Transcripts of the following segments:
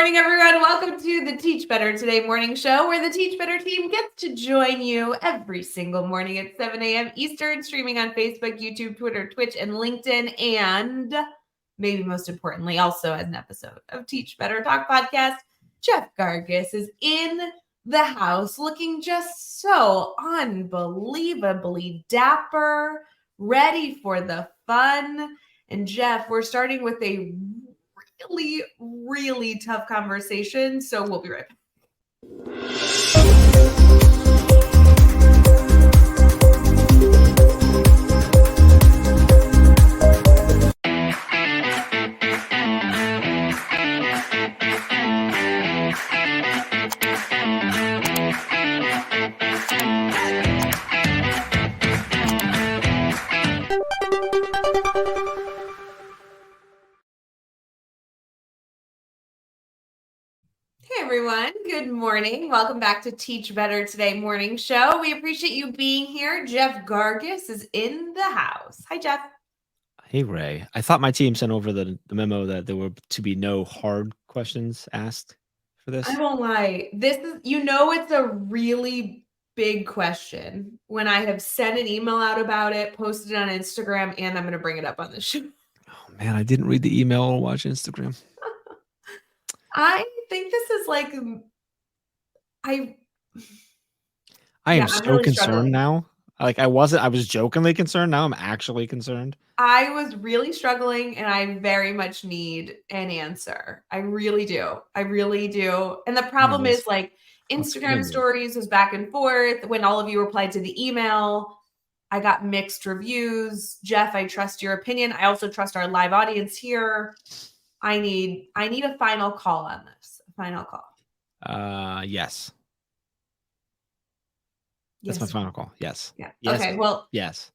morning, everyone. Welcome to the Teach Better Today morning show, where the Teach Better team gets to join you every single morning at 7 a.m. Eastern, streaming on Facebook, YouTube, Twitter, Twitch, and LinkedIn, and maybe most importantly, also as an episode of Teach Better Talk podcast. Jeff Gargis is in the house, looking just so unbelievably dapper, ready for the fun. And Jeff, we're starting with a really tough conversation, so we'll be right back. Hey everyone, good morning. Welcome back to Teach Better Today morning show. We appreciate you being here. Jeff Gargis is in the house. Hi, Jeff. Hey, Ray. I thought my team sent over the memo that there were to be no hard questions asked for this. I won't lie. This is, it's a really big question when I have sent an email out about it, posted it on Instagram, and I'm going to bring it up on the show. Oh, man, I didn't read the email or watch Instagram. I think this is like, I am so really concerned struggling now. Like I was jokingly concerned. Now I'm actually concerned. I was really struggling and I very much need an answer. I really do. And the problem is like Instagram stories was back and forth. When all of you replied to the email, I got mixed reviews. Jeff, I trust your opinion. I also trust our live audience here. I need a final call on this. A final call. Yes. That's my final call. Yes. Yeah. Yes. Okay. Well, yes.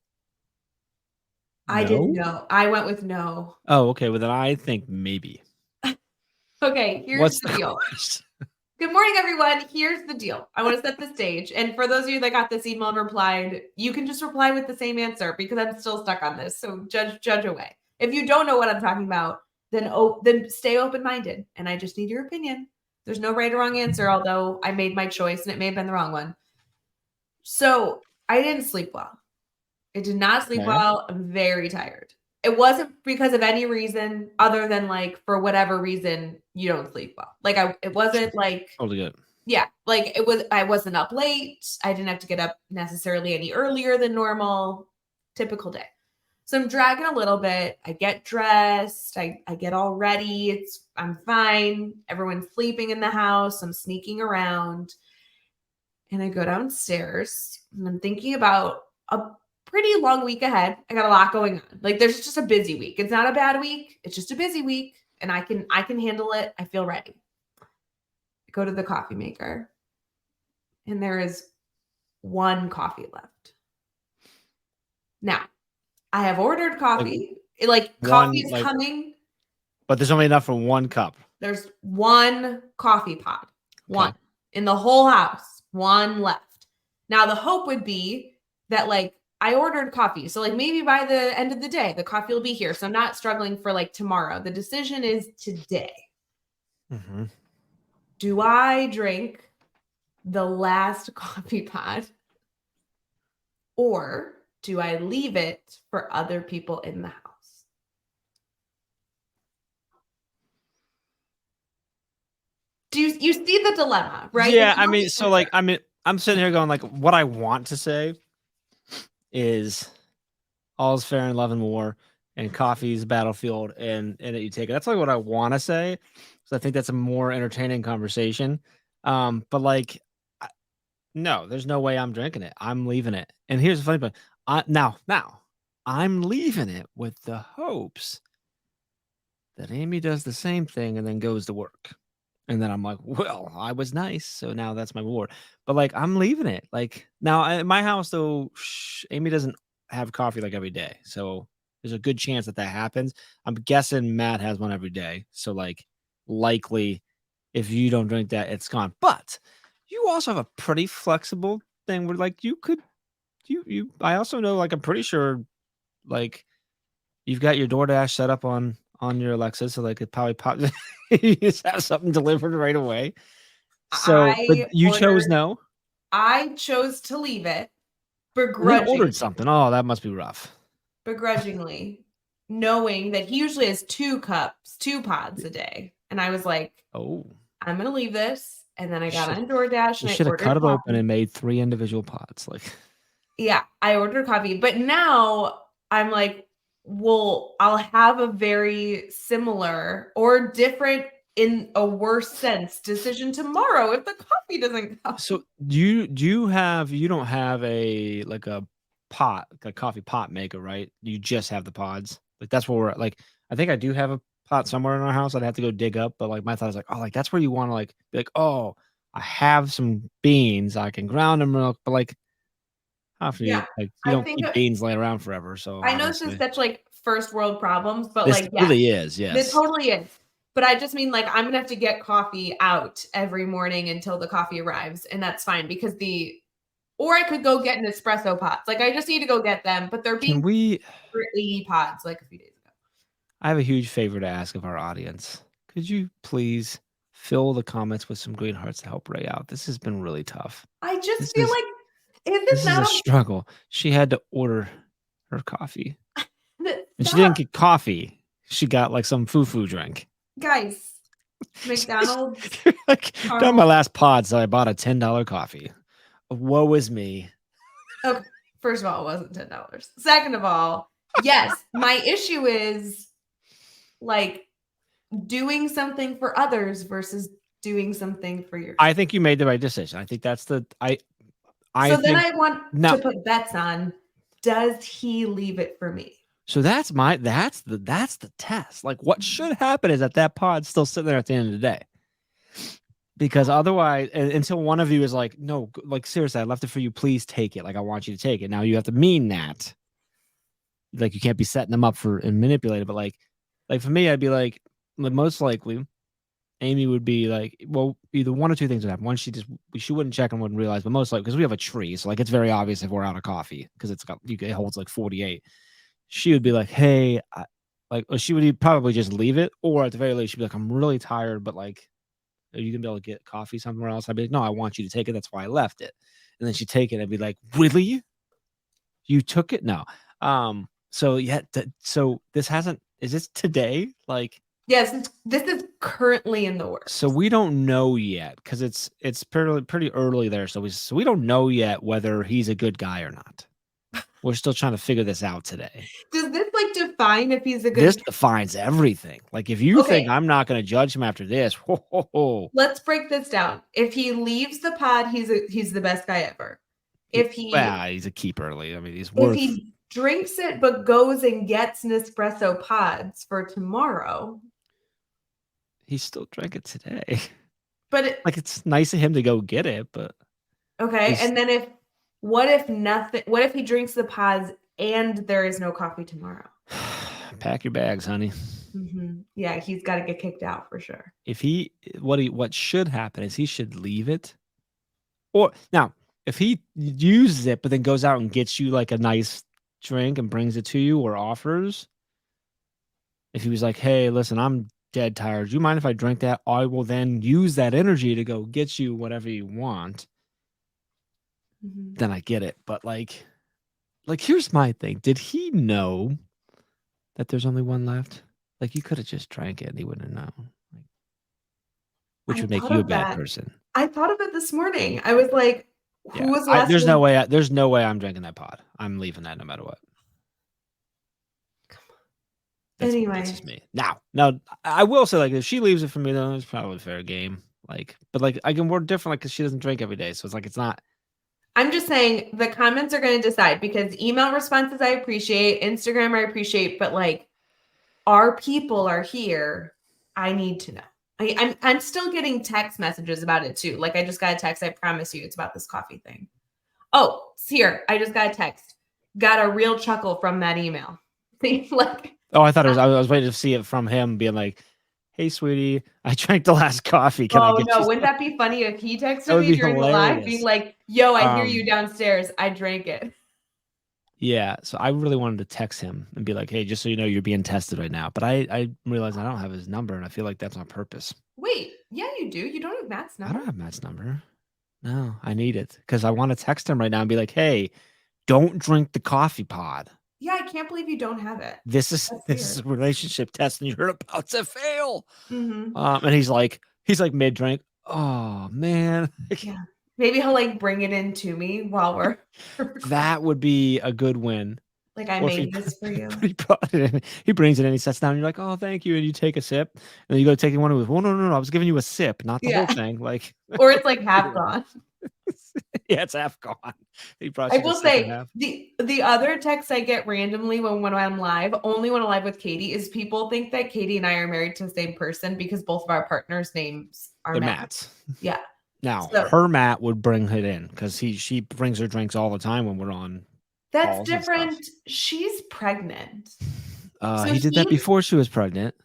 I didn't know. I went with no. Oh, okay. Well, then I think maybe. Okay. Here's the deal. Good morning, everyone. Here's the deal. I want to set the stage. And for those of you that got this email and replied, you can just reply with the same answer because I'm still stuck on this. So judge away. If you don't know what I'm talking about, then stay open-minded. And I just need your opinion. There's no right or wrong answer, although I made my choice and it may have been the wrong one. So I didn't sleep well. I did not sleep well. I'm very tired. It wasn't because of any reason other than like for whatever reason you don't sleep well. Like it wasn't like totally good. Yeah, like I wasn't up late. I didn't have to get up necessarily any earlier than normal. Typical day. So I'm dragging a little bit. I get dressed. I get all ready. I'm fine. Everyone's sleeping in the house. I'm sneaking around. And I go downstairs and I'm thinking about a pretty long week ahead. I got a lot going on. Like there's just a busy week. It's not a bad week. It's just a busy week and I can handle it. I feel ready. I go to the coffee maker and there is one coffee left. Now, I have ordered coffee. Coffee is coming. But there's only enough for one cup. There's one coffee pod. One. In the whole house. One left. Now, the hope would be that I ordered coffee. So maybe by the end of the day, the coffee will be here. So I'm not struggling for tomorrow. The decision is today. Mm-hmm. Do I drink the last coffee pod or do I leave it for other people in the house? Do you see the dilemma, right? Yeah, I mean, so I'm sitting here going what I want to say is all's fair in love and war and coffee's battlefield and that you take it. That's what I want to say. So I think that's a more entertaining conversation. But no, there's no way I'm drinking it. I'm leaving it. And here's the funny part. Now, I'm leaving it with the hopes that Amy does the same thing and then goes to work. And then I'm like, well, I was nice, so now that's my reward. But I'm leaving it. Now at my house though, Amy doesn't have coffee every day, so there's a good chance that happens. I'm guessing Matt has one every day, so likely, if you don't drink that, it's gone. But you also have a pretty flexible thing where you could, I also know I'm pretty sure you've got your DoorDash set up on on your Alexa, so they could probably pop. You just have something delivered right away. So, but you chose no. I chose to leave it And then ordered begrudgingly, something. Oh, that must be rough. knowing that he usually has 2 pods a day. And I was like, Oh, I'm going to leave this. And then I got should, on DoorDash you and I should have cut ordered it open coffee. and made 3 individual pods. Like, Yeah, I ordered coffee. But now I'm like, well, I'll have a very similar or different in a worse sense decision tomorrow if the coffee doesn't come. so you don't have a like a pot, like a coffee pot maker, right? You just have the pods. Like that's where we're at. Like I think I do have a pot somewhere in our house. I'd have to go dig up, but like my thought is like, oh, like that's where you want to like be like, oh, I have some beans, I can ground them real, but like how often Yeah, you I don't think keep beans laying around forever. So I know this is obviously such like first world problems, but this like, yes, really is, it yes. totally is. But I just mean like I'm gonna have to get coffee out every morning until the coffee arrives, and that's fine because or I could go get an espresso pods. Like I just need to go get them, but they're Can being we for 80 pods like a few days ago. I have a huge favor to ask of our audience. Could you please fill the comments with some green hearts to help Ray out? This has been really tough. I just This feel is like is this a not struggle. She had to order her coffee. And she didn't stop, get coffee. She got like some foo-foo drink. guys? McDonald's Like done my caramel. last pod, so I bought a $10 coffee. Woe is me. Okay, first of all, it wasn't $10. Second of all, yes, my issue is like doing something for others versus doing something for yourself. I think you made the right decision. I think that's the I So then think I want now to put bets on, does he leave it for me? so that's the test. Like what should happen is that pod's still sitting there at the end of the day. Because otherwise, until one of you is like, no, like seriously, I left it for you. Please take it. Like I want you to take it. Now you have to mean that. Like you can't be setting them up for and manipulated. But like for me, I'd be like, most likely, Amy would be like, well, either one or two things would happen. One, she wouldn't check and wouldn't realize, but most likely because we have a tree, so like it's very obvious if we're out of coffee because it holds like 48. She would be like, hey, or she would probably just leave it, or at the very least, she'd be like, I'm really tired, but like are you gonna be able to get coffee somewhere else? I'd be like, no, I want you to take it. That's why I left it. And then she'd take it. I'd be like, really? You took it? No. So yeah. So this hasn't. Is this today? Like, Yes, this is currently in the works. so we don't know yet because it's pretty early there. So we don't know yet whether he's a good guy or not. We're still trying to figure this out today. Does this like define if he's a good This defines everything. Like if you think Okay. I'm not going to judge him after this, Let's break this down. If he leaves the pod, he's the best guy ever. he's a keep early. I mean, he's If worth. he drinks it but goes and gets Nespresso pods for tomorrow, He still drank it today. but Like it's nice of him to go get it, but okay. And then what if he drinks the pods and there is no coffee tomorrow? pack your bags, honey. Mm-hmm. Yeah, he's got to get kicked out for sure. If what should happen is he should leave it. Or now, if he uses it but then goes out and gets you like a nice drink and brings it to you or offers, if he was like, hey, listen, I'm dead tired. Do you mind if I drink that? I will then use that energy to go get you whatever you want. Mm-hmm. Then I get it. But like here's my thing. Did he know that there's only one left? Like you could have just drank it and he wouldn't have known. Which would make you a bad person. I thought of it this morning. I was like, who was last? There's no way. There's no way I'm drinking that pod. I'm leaving that no matter what. Anyway, that's just me. Now, I will say, like, if she leaves it for me, though, it's probably fair game. Like, but like, I can work different, like, because she doesn't drink every day, so it's like it's not. I'm just saying the comments are going to decide because email responses I appreciate, Instagram I appreciate, but like, our people are here. I need to know. I'm still getting text messages about it too. Like I just got a text. I promise you, it's about this coffee thing. Oh, it's here. I just got a text. Got a real chuckle from that email. See, like. Oh, I thought it was. I was waiting to see it from him being like, "Hey, sweetie, I drank the last coffee. Can I get you?" Wouldn't that be funny if he texted That would me be during the live, hilarious. being like, "Yo, I hear you downstairs. I drank it." Yeah, so I really wanted to text him and be like, "Hey, just so you know, you're being tested right now." But I realized I don't have his number, and I feel like that's on purpose. Wait, yeah, you do. You don't have Matt's I number? don't have Matt's number. No, I need it because I want to text him right now and be like, "Hey, don't drink the coffee pod. Yeah, I can't believe you don't have it. This is That's this is weird. a relationship test, and you're about to fail." Mhm. And he's like mid drink. Oh man, Yeah. Maybe he'll, like, bring it in to me while we're that would be a good win. like, "I Or if he made this for you." he brought it in, he brings it in, he sits down, and you're like, "Oh, thank you," and you take a sip, and then you go take one, and goes, "Well, no, I was giving you a sip, not the whole Yeah. thing." Like, Or it's, like, half gone. yeah, it's half gone. He brought I you the will second say half. the other text I get randomly when I'm live, only when I'm live with Katie, is people think that Katie and I are married to the same person because both of our partners' names are They're Matt. Matt's. Yeah. Now, So her Matt would bring it in because she brings her drinks all the time when we're on that's calls and stuff. different. She's pregnant. So He did that before she was pregnant.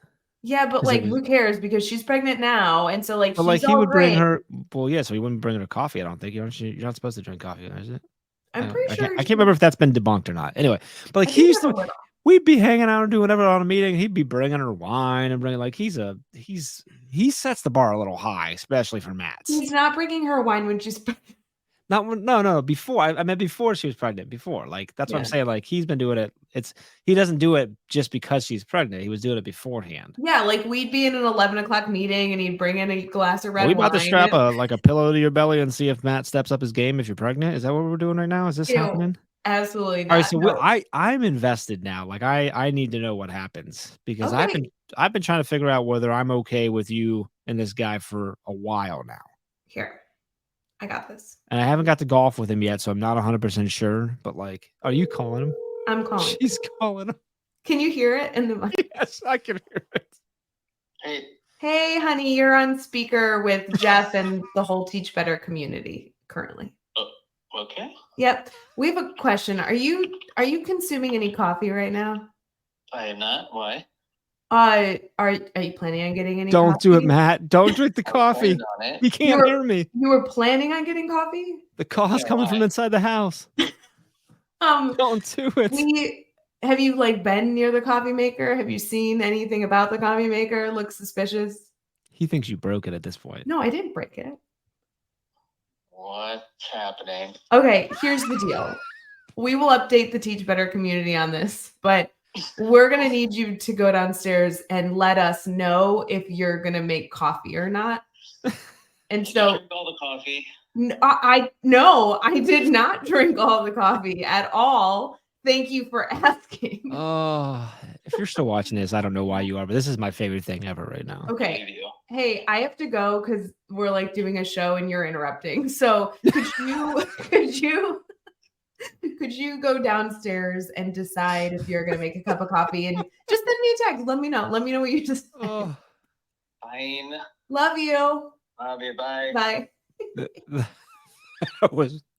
yeah, but 'Cause it like was who cares because she's pregnant now and so like but, like, he's he all would bring great. her well, yeah, so he wouldn't bring her coffee, I don't think. You're not supposed to drink coffee, is it? I'm pretty sure I can't remember if that's been debunked or not. Anyway, but, like, I he think used that's a to little. we'd be hanging out and doing whatever on a meeting, he'd be bringing her wine and bringing like, he sets the bar a little high, especially for Matt's. He's not bringing her wine when she's Not when no, before, I meant before she was pregnant, before, like, that's what I'm yeah. saying, like, he's been doing it he doesn't do it just because she's pregnant, he was doing it beforehand. Yeah, like we'd be in an 11 o'clock meeting and he'd bring in a glass of Are we red about to wine. strap a pillow to your belly and see if Matt steps up his game if you're pregnant? Is that what we're doing right now? Is this Ew, happening? absolutely Alright, not. so No. I'm invested now, like, I need to know what happens because Okay, I've been trying to figure out whether I'm okay with you and this guy for a while now, here. I got this. and I haven't got to golf with him yet, so I'm not 100% sure, but, like, are you calling him? I'm calling. She's calling him. Can you hear it in the mic? Yes, I can hear it. Hey, Hey, honey, you're on speaker with Jeff and the whole Teach Better community currently. okay. Yep. We have a question. Are you consuming any coffee right now? I am not. Why? Are you planning on getting any Don't do it, coffee? Matt. Don't drink the I coffee. planned on it. He can't hear me. You were planning on getting coffee? The call's Yeah, coming from why? inside the house. Don't do it. Have you like been near the coffee maker? Have you seen anything about the coffee maker? Looks suspicious. He thinks you broke it at this point. No, I didn't break it. What's happening? Okay, here's the deal. We will update the Teach Better community on this, but we're going to need you to go downstairs and let us know if you're going to make coffee or not. And Did you so drink all the coffee? no, I did not drink all the coffee at all. Thank you for asking. Oh, if you're still watching this, I don't know why you are, but this is my favorite thing ever right now. I Okay. believe you. Hey, I have to go because we're like doing a show and you're interrupting. So could you go downstairs and decide if you're gonna make a cup of coffee and just send me a text. Let me know. Let me know what you just said. Oh, Fine. Love you. Love you. Bye. Bye.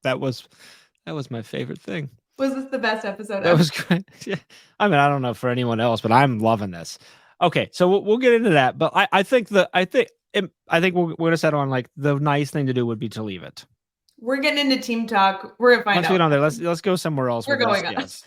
that was my favorite thing. Was this the best episode That ever? was great. Yeah. I mean, I don't know for anyone else, but I'm loving this. Okay, so we'll get into that, but I think we're gonna settle on like the nice thing to do would be to leave it. We're getting into team talk. We're gonna find Once out. we get on there, let's go somewhere else. We're with this. going on. Yes.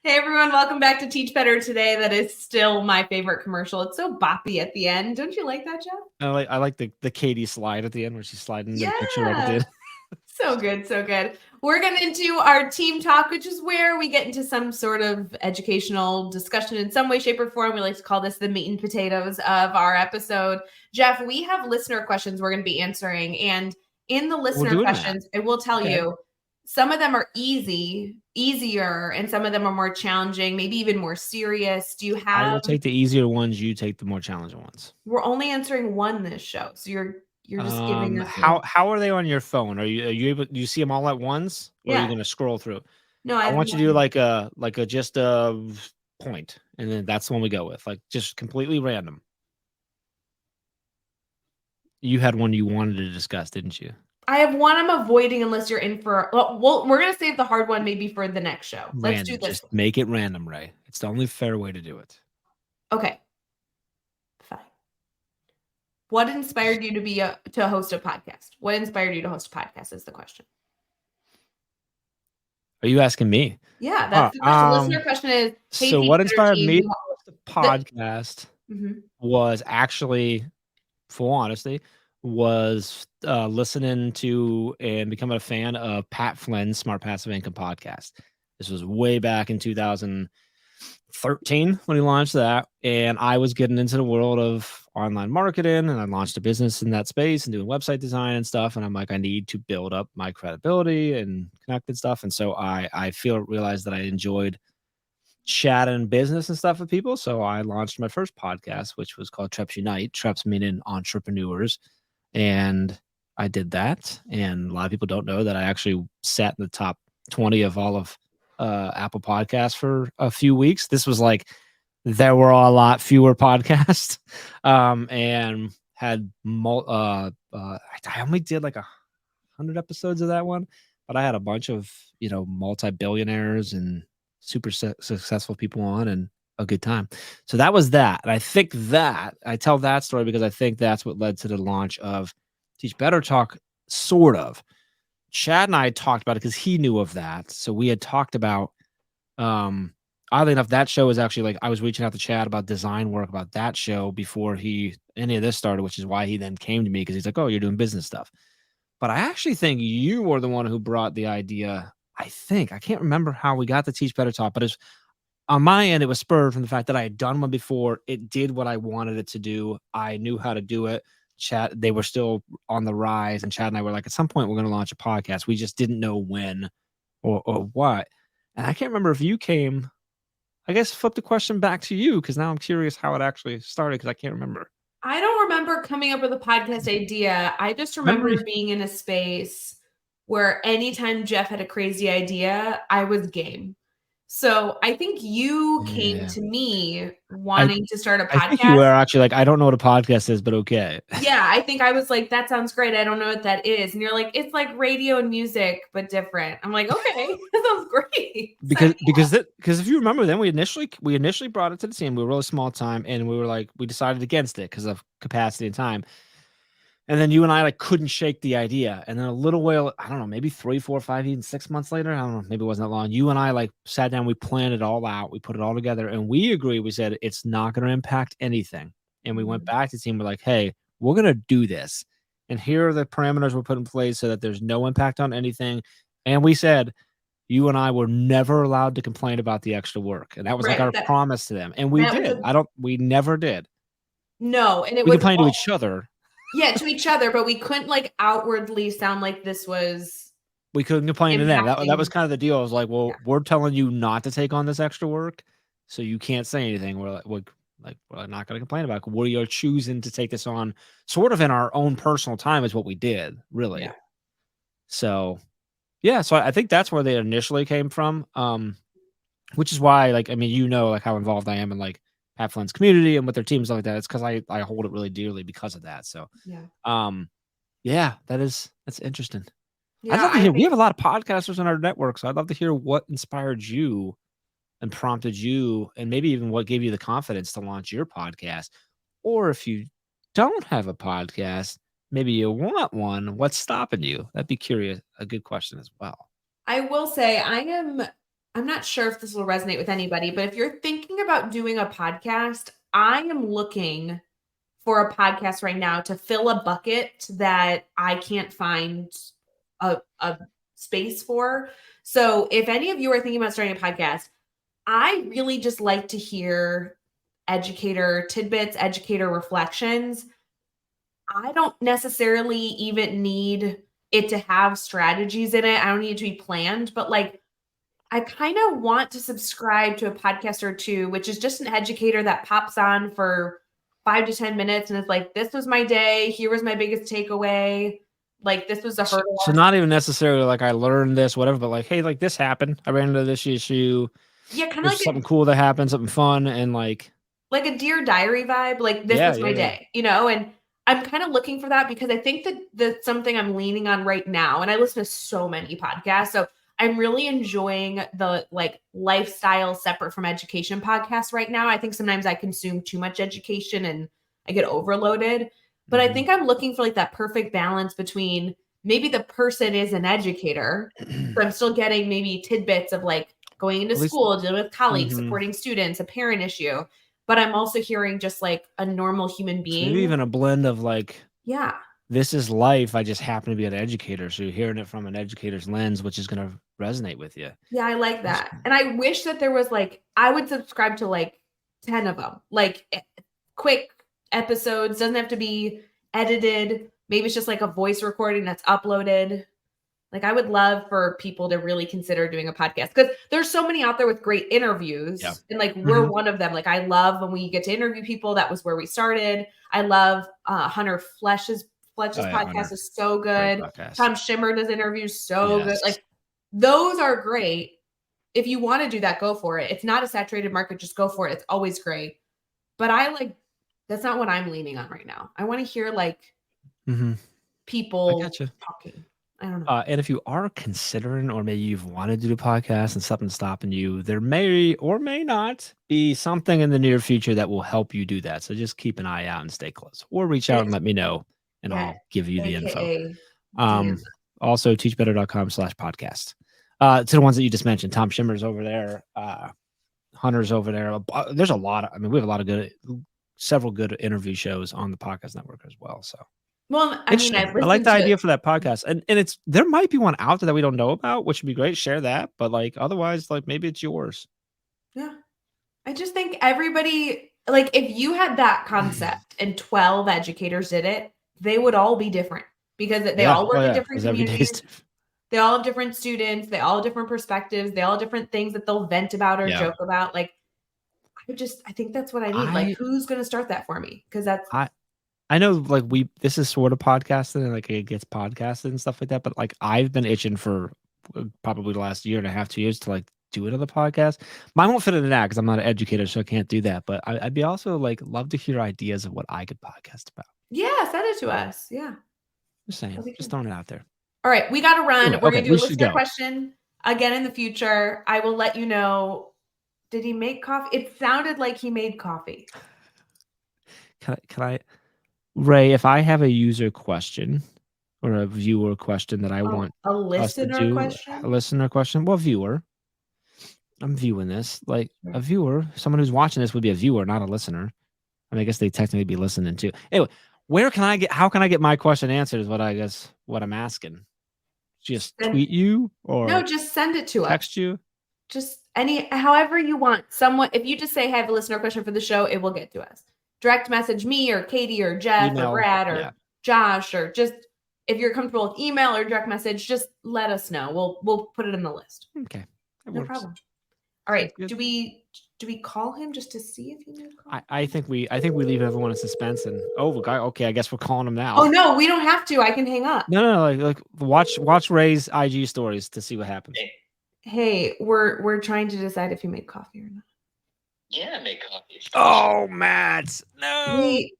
Hey everyone, welcome back to Teach Better today. That is still my favorite commercial. It's so boppy at the end. Don't you like that, Jeff? I like the Katie slide at the end where she's sliding the picture right at the Yeah. end. So good, so good. We're getting into our team talk, which is where we get into some sort of educational discussion in some way, shape, or form. We like to call this the meat and potatoes of our episode. Jeff, we have listener questions we're going to be answering. And in the listener doing that. questions, I will tell Okay. you, some of them are easier, and some of them are more challenging, maybe even more serious. Do you I have? will take the easier ones. You take the more challenging ones. We're only answering one this show, so you're just giving us how are they on your phone? Are you able? Do you see them all at once, or are you Yeah. going to scroll through? No, I I want you to do like a just a point, and then that's the one we go with, like just completely random. You had one you wanted to discuss, didn't you? I have one I'm avoiding unless you're in for. Well, we're gonna save the hard one maybe for the next show. Let's do Random. this. Just make it random, Ray. It's the only fair way to do it. Okay. Fine. What inspired you to host a podcast? What inspired you to host a podcast is the question. Are you asking me? Yeah, that's the question. Listener question is, hey, so what inspired me to team, host a podcast was actually, full honesty, was listening to and becoming a fan of Pat Flynn's Smart Passive Income podcast. This was way back in 2013 when he launched that, and I was getting into the world of online marketing, and I launched a business in that space and doing website design and stuff, and I'm like, I need to build up my credibility and connected stuff, and so I realized that I enjoyed chatting business and stuff with people, so I launched my first podcast, which was called Treps Unite. Treps meaning entrepreneurs, and I did that, and a lot of people don't know that I actually sat in the top 20 of all of Apple Podcasts for a few weeks. This was like there were a lot fewer podcasts, and had I only did like 100 episodes of that one, but I had a bunch of multi-billionaires and super successful people on, and a good time. So that was that, and I think that I tell that story because I think that's what led to the launch of Teach Better Talk. Sort of. Chad and I talked about it because he knew of that. So we had talked about, oddly enough, that show was actually like I was reaching out to Chad about design work about that show before any of this started, which is why he then came to me because he's like, oh, you're doing business stuff. But I actually think you were the one who brought the idea. I can't remember how we got to Teach Better Talk, but it's on my end, it was spurred from the fact that I had done one before. It did what I wanted it to do. I knew how to do it. Chad, they were still on the rise, and Chad and I were like, at some point, we're going to launch a podcast. We just didn't know when or what. And I can't remember if you came. I guess flip the question back to you because now I'm curious how it actually started because I can't remember. I don't remember coming up with a podcast idea. I just remember being in a space where anytime Jeff had a crazy idea, I was game. So I think you came to me wanting to start a podcast. I think you were actually like, I don't know what a podcast is, but okay. Yeah, I think I was like, that sounds great. I don't know what that is. And you're like, it's like radio and music, but different. I'm like, okay, that sounds great. Because if you remember, then we initially brought it to the team. We were really small time, and we were like, we decided against it because of capacity and time. And then you and I like couldn't shake the idea. And then a little while, I don't know, maybe 3, 4, 5, even 6 months later, I don't know, maybe it wasn't that long. You and I like sat down, we planned it all out, we put it all together, and we agreed. We said it's not going to impact anything. And we went back to the team. We're like, hey, we're going to do this. And here are the parameters we're putting in place so that there's no impact on anything. And we said, you and I were never allowed to complain about the extra work. And that was like our promise to them. And we did. We never did. No. And we complained to each other. Yeah, to each other, but we couldn't like outwardly sound like this was. We couldn't complain to them. That was kind of the deal. I was like, well, we're telling you not to take on this extra work, so you can't say anything. We're not going to complain about it. We are choosing to take this on sort of in our own personal time is what we did, really. Yeah. So, yeah. So I think that's where they initially came from, which is why, like, I mean, like how involved I am in like Pat Flynn's community and with their teams like that. It's because I hold it really dearly because of that. So, that's interesting. Yeah, I'd love to hear. We have a lot of podcasters on our network, so I'd love to hear what inspired you and prompted you, and maybe even what gave you the confidence to launch your podcast. Or if you don't have a podcast, maybe you want one, what's stopping you? That'd be curious. A good question as well. I will say I'm not sure if this will resonate with anybody, but if you're thinking about doing a podcast, I am looking for a podcast right now to fill a bucket that I can't find a space for. So if any of you are thinking about starting a podcast, I really just like to hear educator tidbits, educator reflections. I don't necessarily even need it to have strategies in it. I don't need it to be planned, but like I kind of want to subscribe to a podcast or two, which is just an educator that pops on for 5 to 10 minutes and it's like, this was my day. Here was my biggest takeaway. Like this was a hurdle. So not even necessarily like I learned this, whatever, but like, hey, like this happened. I ran into this issue. Yeah, kind of There's like something cool that happened, something fun, and like a Dear Diary vibe. Like this was my day, you know, and I'm kind of looking for that because I think that that's something I'm leaning on right now. And I listen to so many podcasts. So I'm really enjoying the like lifestyle separate from education podcast right now. I think sometimes I consume too much education and I get overloaded. But I think I'm looking for like that perfect balance between maybe the person is an educator, but I'm still getting maybe tidbits of like going into school, dealing with colleagues, supporting students, a parent issue. But I'm also hearing just like a normal human being. So maybe even a blend of like, yeah, this is life. I just happen to be an educator. So you're hearing it from an educator's lens, which is going to resonate with you. Yeah, I like that. And I wish that there was like, I would subscribe to like 10 of them, like quick episodes. Doesn't have to be edited. Maybe it's just like a voice recording that's uploaded. Like I would love for people to really consider doing a podcast because there's so many out there with great interviews. Yeah. And like we're one of them. Like I love when we get to interview people. That was where we started. I love Hunter Fletch's podcast Hunter. is so good. Tom Schimmer does interviews so good. Like those are great. If you want to do that, go for it. It's not a saturated market. Just go for it. It's always great. But I like, that's not what I'm leaning on right now. I want to hear like people talking. I don't know. And if you are considering, or maybe you've wanted to do a podcast and something's stopping you, there may or may not be something in the near future that will help you do that. So just keep an eye out and stay close, or reach out and let me know, and I'll give you the info. Also, teachbetter.com/podcast. To the ones that you just mentioned, Tom Schimmer's over there, Hunter's over there. There's a lot of, I mean, we have a lot of several good interview shows on the podcast network as well. So. Well, I mean, I like the idea for that podcast, and it's there might be one out there that we don't know about, which would be great. Share that, but like otherwise, like maybe it's yours. Yeah, I just think everybody, like, if you had that concept and 12 educators did it, they would all be different because they all work in different communities. They all have different students. They all have different perspectives. They all have different things that they'll vent about or joke about. Like, I think that's what I need. Like, who's going to start that for me? Because I know, like, this is sort of podcasting, and like it gets podcasted and stuff like that. But like, I've been itching for probably the last year and a half, 2 years to like do another podcast. Mine won't fit into that because I'm not an educator, so I can't do that. But I'd be also like love to hear ideas of what I could podcast about. Yeah, send it to us. Yeah, just saying, just throwing it out there. All right, we got to run. We're gonna do a listener question again in the future. I will let you know. Did he make coffee? It sounded like he made coffee. Can I? Ray, if I have a user question or a viewer question that I want a listener question, well, viewer, I'm viewing this. Like a viewer, someone who's watching this would be a viewer, not a listener. I mean, I guess they technically be listening too. Anyway, how can I get my question answered is what I'm asking. Just tweet you or no, just send it to us. Text you. Just however you want. If you just say, I have a listener question for the show, it will get to us. Direct message me or Katie or Jeff or Brad or Josh, or just if you're comfortable with email or direct message, just let us know. We'll put it in the list. Okay. No problem. All right. Do we call him just to see if he made a call? I think we leave everyone in suspense and okay, I guess we're calling him now. Oh no, we don't have to. I can hang up. No, like watch Ray's IG stories to see what happens. Hey, we're trying to decide if you made coffee or not. Yeah, I make coffee. Oh, Matt. No. Wait,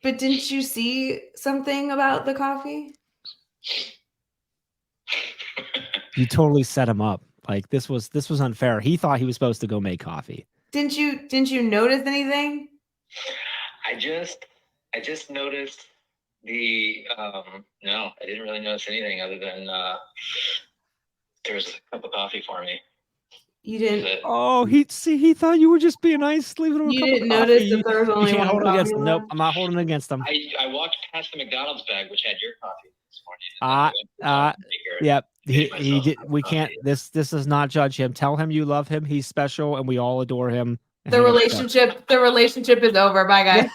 but didn't you see something about the coffee? You totally set him up. Like this was unfair. He thought he was supposed to go make coffee. Didn't you notice anything? I just noticed the no, I didn't really notice anything other than there was a cup of coffee for me. You didn't. Oh, he thought you were just being nice, leaving him a cup of coffee. You didn't notice that there was only one hold against him. Nope, I'm not holding against him. I walked past the McDonald's bag, which had your coffee this morning. Yep. He did. We can't. This does not judge him. Tell him you love him. He's special, and we all adore him. The relationship is over. Bye, guys.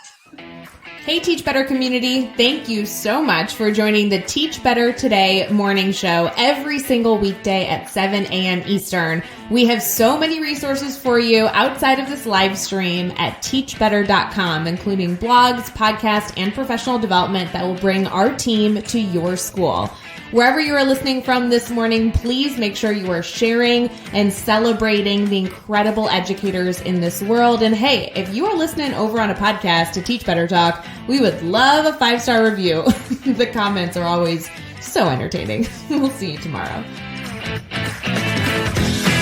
Hey, Teach Better community. Thank you so much for joining the Teach Better Today morning show every single weekday at 7 a.m. Eastern. We have so many resources for you outside of this live stream at teachbetter.com, including blogs, podcasts, and professional development that will bring our team to your school. Wherever you are listening from this morning, please make sure you are sharing and celebrating the incredible educators in this world. And hey, if you are listening over on a podcast to Teach Better Talk, we would love a 5-star review. The comments are always so entertaining. We'll see you tomorrow.